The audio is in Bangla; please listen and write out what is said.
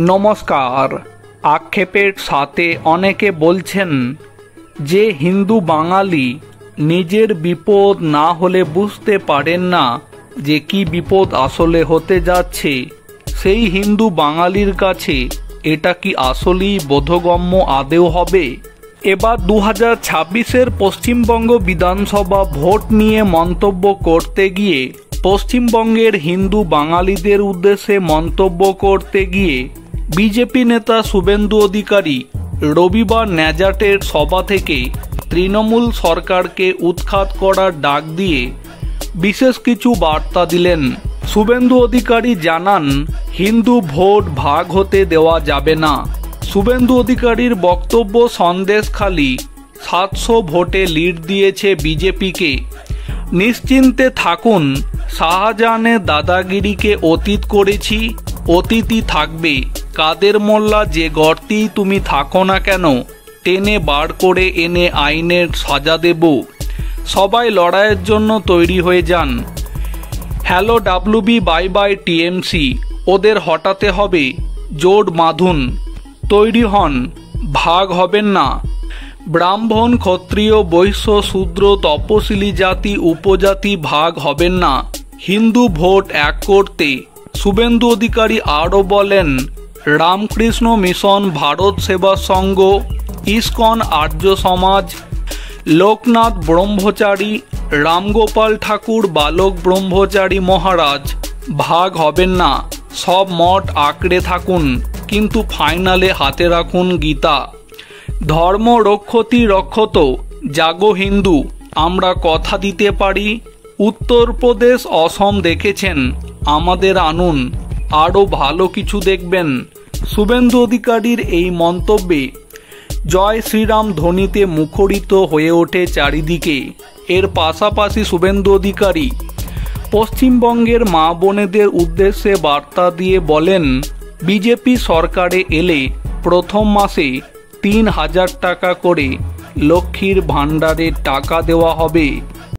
নমস্কার। আক্ষেপের সাথে অনেকে বলছেন যে হিন্দু বাঙালি নিজের বিপদ না হলে বুঝতে পারেন না যে কি বিপদ আসলে হতে যাচ্ছে। সেই হিন্দু বাঙালির কাছে এটা কি আসলেই বোধগম্য আদেও হবে? এবার 2026-এর পশ্চিমবঙ্গ বিধানসভা ভোট নিয়ে মন্তব্য করতে গিয়ে পশ্চিমবঙ্গের হিন্দু বাঙালিদের উদ্দেশ্যে মন্তব্য করতে গিয়ে বিজেপি নেতা শুভেন্দু অধিকারী রবিবার ন্যাজাটের সভা থেকে তৃণমূল সরকারকে উৎখাত করার ডাক দিয়ে বিশেষ কিছু বার্তা দিলেন। শুভেন্দু অধিকারী জানান, হিন্দু ভোট ভাগ হতে দেওয়া যাবে না। শুভেন্দু অধিকারীর বক্তব্য, সন্দেশখালী 700 ভোটে লিড দিয়েছে বিজেপিকে। নিশ্চিন্তে থাকুন, শাহজাহানের দাদাগিরিকে অতীত করেছি, অতীতই থাকবে। কাদের মোল্লা যে গর্তেই তুমি থাকো না কেন, টেনে বার করে এনে আইনের সাজা দেব। সবাই লড়াইয়ের জন্য তৈরি হয়ে যান। Hello WB, bye bye TMC, ওদের হটাতে হবে। জোট বাঁধুন, তৈরি হন, ভাগ হবেন না। ব্রাহ্মণ, ক্ষত্রিয়, বৈশ্য, শূদ্র, তপশিলি জাতি, উপজাতি ভাগ হবেন না। হিন্দু ভোট এক করতে শুভেন্দু অধিকারী আরও বলেন, রামকৃষ্ণ মিশন, ভারত সেবা সংঘ, ইস্কন, আর্য সমাজ, লোকনাথ ব্রহ্মচারী, রামগোপাল ঠাকুর, বালক ব্রহ্মচারী মহারাজ ভাগ হবেন না। সব মঠ আঁকড়ে থাকুন, কিন্তু ফাইনালে হাতে রাখুন গীতা। ধর্ম রক্ষতি রক্ষত, জাগো হিন্দু, আমরা কথা দিতে পারি। উত্তরপ্রদেশ, অসম দেখেছেন, আমাদের আনুন, আরও ভালো কিছু দেখবেন। শুভেন্দু অধিকারীর এই মন্তব্যে জয় শ্রীরাম ধ্বনিতে মুখরিত হয়ে ওঠে চারিদিকে। এর পাশাপাশি শুভেন্দু অধিকারী পশ্চিমবঙ্গের মা বোনেদের উদ্দেশ্যে বার্তা দিয়ে বলেন, বিজেপি সরকারে এলে প্রথম মাসে 3000 টাকা করে লক্ষ্মীর ভাণ্ডারের টাকা দেওয়া হবে।